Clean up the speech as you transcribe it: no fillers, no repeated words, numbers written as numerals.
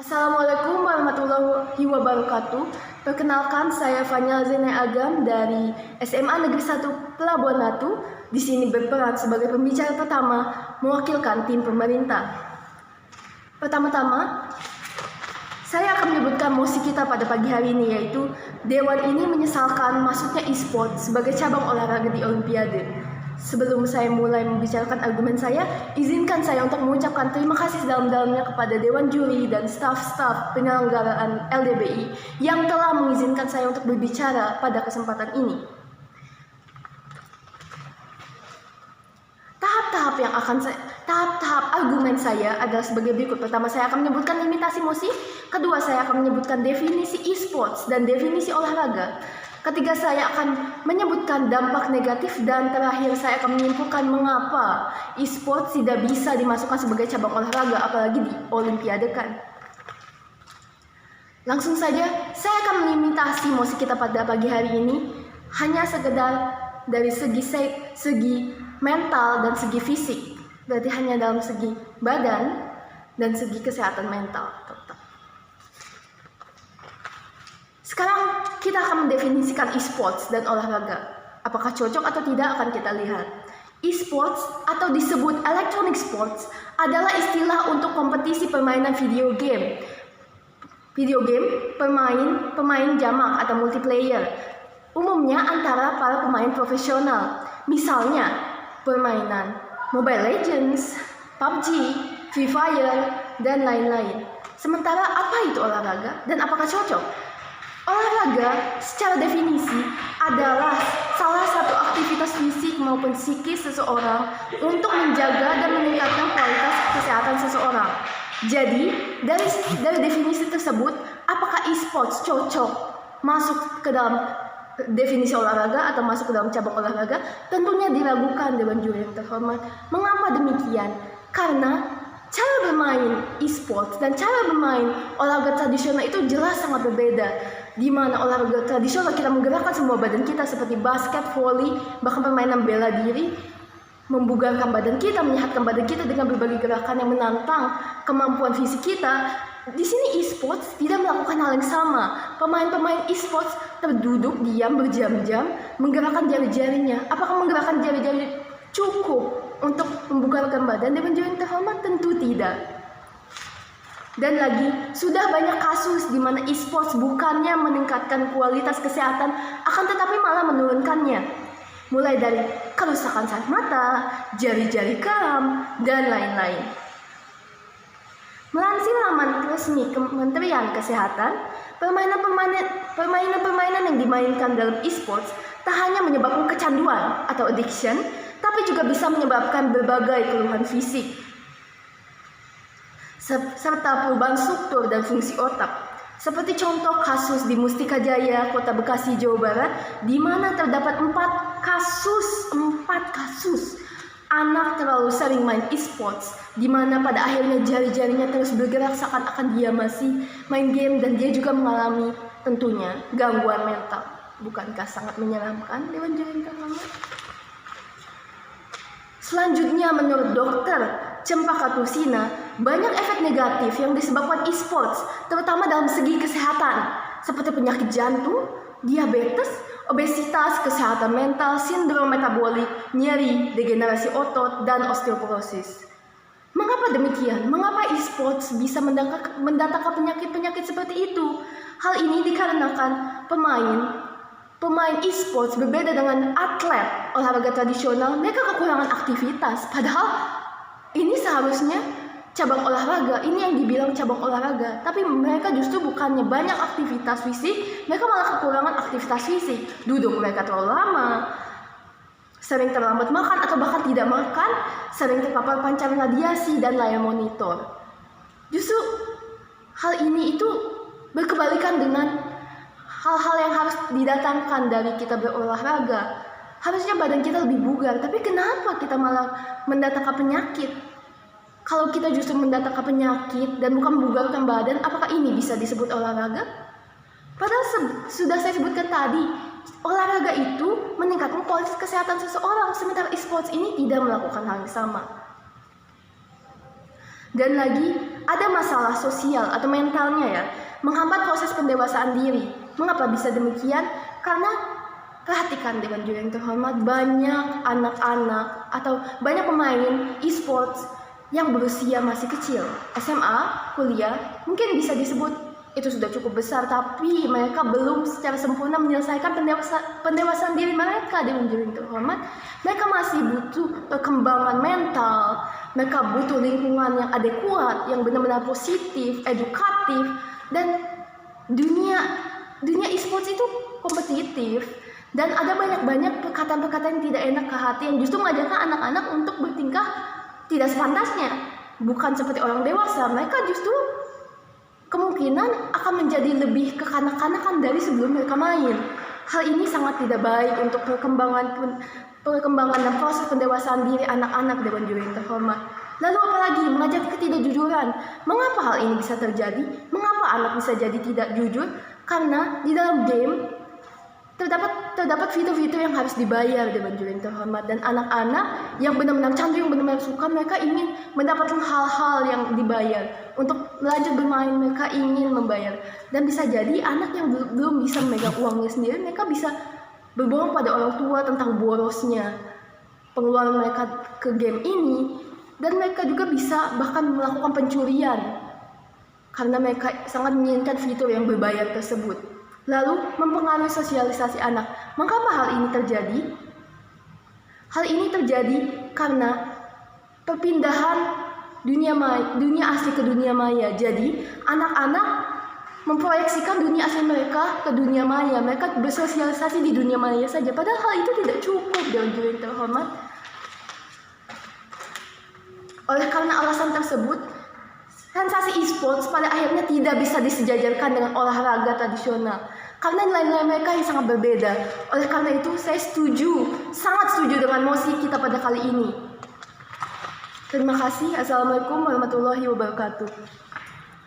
Assalamualaikum warahmatullahi wabarakatuh. Perkenalkan, saya Fanya Zene Agam dari SMA Negeri 1 Pelabuhan Ratu. Di sini berperan sebagai pembicara pertama mewakilkan tim pemerintah. Pertama-tama, saya akan menyebutkan mosi kita pada pagi hari ini, yaitu Dewan ini menyesalkan masuknya e-sport sebagai cabang olahraga di Olimpiade. Sebelum saya mulai membicarakan argumen saya, izinkan saya untuk mengucapkan terima kasih sedalam-dalamnya kepada Dewan Juri dan staf-staf penyelenggaraan LDBI yang telah mengizinkan saya untuk berbicara pada kesempatan ini. Tahap argumen saya adalah sebagai berikut. Pertama, saya akan menyebutkan limitasi mosi. Kedua, saya akan menyebutkan definisi e-sports dan definisi olahraga. Ketiga, saya akan menyebutkan dampak negatif, dan terakhir saya akan menyimpulkan mengapa e-sports tidak bisa dimasukkan sebagai cabang olahraga, apalagi di Olimpiade kan. Langsung saja, saya akan melimitasi mosi kita pada pagi hari ini hanya sekedar dari segi mental dan segi fisik. Berarti hanya dalam segi badan dan segi kesehatan mental. Sekarang kita akan mendefinisikan e-sports dan olahraga. Apakah cocok atau tidak akan kita lihat. E-sports atau disebut electronic sports adalah istilah untuk kompetisi permainan video game. Pemain jamak atau multiplayer. Umumnya antara para pemain profesional. Misalnya permainan Mobile Legends, PUBG, Free Fire, dan lain-lain. Sementara apa itu olahraga dan apakah cocok? Olahraga secara definisi adalah salah satu aktivitas fisik maupun psikis seseorang untuk menjaga dan meningkatkan kualitas kesehatan seseorang. Jadi, dari definisi tersebut, apakah e-sports cocok masuk ke dalam definisi olahraga atau masuk ke dalam cabang olahraga? Tentunya diragukan, Dewan Juri yang terhormat. Mengapa demikian? Karena cara bermain e-sports dan cara bermain olahraga tradisional itu jelas sangat berbeda. Di mana olahraga tradisional kita menggerakkan semua badan kita seperti basket, volley, bahkan permainan bela diri, membugarkan badan kita, menyehatkan badan kita dengan berbagai gerakan yang menantang kemampuan fisik kita. Di sini e-sports tidak melakukan hal yang sama. Pemain-pemain e-sports terduduk diam berjam-jam menggerakkan jari-jarinya. Apakah menggerakkan jari-jari cukup untuk membugarkan badan? Dewan Juri yang terhormat, tentu tidak. Dan lagi, sudah banyak kasus di mana e-sports bukannya meningkatkan kualitas kesehatan, akan tetapi malah menurunkannya. Mulai dari kerusakan saraf mata, jari-jari kram, dan lain-lain. Melansir laman resmi Kementerian Kesehatan, permainan-permainan yang dimainkan dalam e-sports tak hanya menyebabkan kecanduan atau addiction, tapi juga bisa menyebabkan berbagai keluhan fisik, serta perubahan struktur dan fungsi otak. Seperti contoh kasus di Mustika Jaya, Kota Bekasi, Jawa Barat, di mana terdapat 4 kasus anak terlalu sering main e-sports, di mana pada akhirnya jari-jarinya terus bergerak seakan-akan dia masih main game, dan dia juga mengalami tentunya gangguan mental. Bukankah sangat menyeramkan, Dewan Juri yang terhormat? Selanjutnya, menurut dokter Cempaka Tusina, banyak efek negatif yang disebabkan e-sports, terutama dalam segi kesehatan, seperti penyakit jantung, diabetes, obesitas, kesehatan mental, sindrom metabolik, nyeri, degenerasi otot, dan osteoporosis. Mengapa demikian? Mengapa e-sports bisa mendatangkan penyakit-penyakit seperti itu? Hal ini dikarenakan pemain e-sports berbeda dengan atlet olahraga tradisional. Mereka kekurangan aktivitas, padahal ini seharusnya cabang olahraga, ini yang dibilang cabang olahraga. Tapi mereka justru bukannya banyak aktivitas fisik, mereka malah kekurangan aktivitas fisik. Duduk mereka terlalu lama, sering terlambat makan atau bahkan tidak makan, sering terpapar pancaran radiasi dan layar monitor. Justru hal ini itu berkebalikan dengan hal-hal yang harus didatangkan dari kita berolahraga. Harusnya badan kita lebih bugar, tapi kenapa kita malah mendatangkan penyakit? Kalau kita justru mendatangkan penyakit dan bukan membugarkan badan, apakah ini bisa disebut olahraga? Padahal sudah saya sebutkan tadi, olahraga itu meningkatkan kualitas kesehatan seseorang, sementara e-sports ini tidak melakukan hal yang sama. Dan lagi, ada masalah sosial atau mentalnya ya, menghambat proses pendewasaan diri. Mengapa bisa demikian? Karena perhatikan Dewan Juri yang terhormat, banyak anak-anak atau banyak pemain e-sports yang berusia masih kecil, SMA, kuliah, mungkin bisa disebut itu sudah cukup besar, tapi mereka belum secara sempurna menyelesaikan pendewasaan diri mereka. Dewan Juri yang terhormat, mereka masih butuh perkembangan mental, mereka butuh lingkungan yang adekuat, yang benar-benar positif, edukatif, dan dunia e-sports itu kompetitif. Dan ada banyak perkataan-perkataan yang tidak enak ke hati yang justru mengajarkan anak-anak untuk bertingkah tidak sepantasnya. Bukan seperti orang dewasa, mereka justru kemungkinan akan menjadi lebih kekanak-kanakan dari sebelum mereka main. Hal ini sangat tidak baik untuk perkembangan dan proses pendewasaan diri anak-anak Dewan Juri yang terhormat. Lalu apalagi mengajar ketidakjujuran. Mengapa hal ini bisa terjadi? Mengapa anak bisa jadi tidak jujur? Karena di dalam game terdapat fitur-fitur yang harus dibayar Dewan Juri yang terhormat, dan anak-anak yang benar-benar candu, yang benar-benar suka, mereka ingin mendapatkan hal-hal yang dibayar. Untuk belajar bermain mereka ingin membayar, dan bisa jadi anak yang belum bisa memegang uangnya sendiri, mereka bisa berbohong pada orang tua tentang borosnya pengeluaran mereka ke game ini, dan mereka juga bisa bahkan melakukan pencurian karena mereka sangat menginginkan fitur yang berbayar tersebut. Lalu mempengaruhi sosialisasi anak. Mengapa hal ini terjadi? Hal ini terjadi karena perpindahan dunia asli ke dunia maya. Jadi anak-anak memproyeksikan dunia asli mereka ke dunia maya. Mereka bersosialisasi di dunia maya saja. Padahal hal itu tidak cukup Dewan Juri yang terhormat. Oleh karena alasan tersebut, sensasi e-sports pada akhirnya tidak bisa disejajarkan dengan olahraga tradisional karena nilai-nilai mereka yang sangat berbeda. Oleh karena itu, saya sangat setuju dengan mosi kita pada kali ini. Terima kasih. Assalamualaikum warahmatullahi wabarakatuh.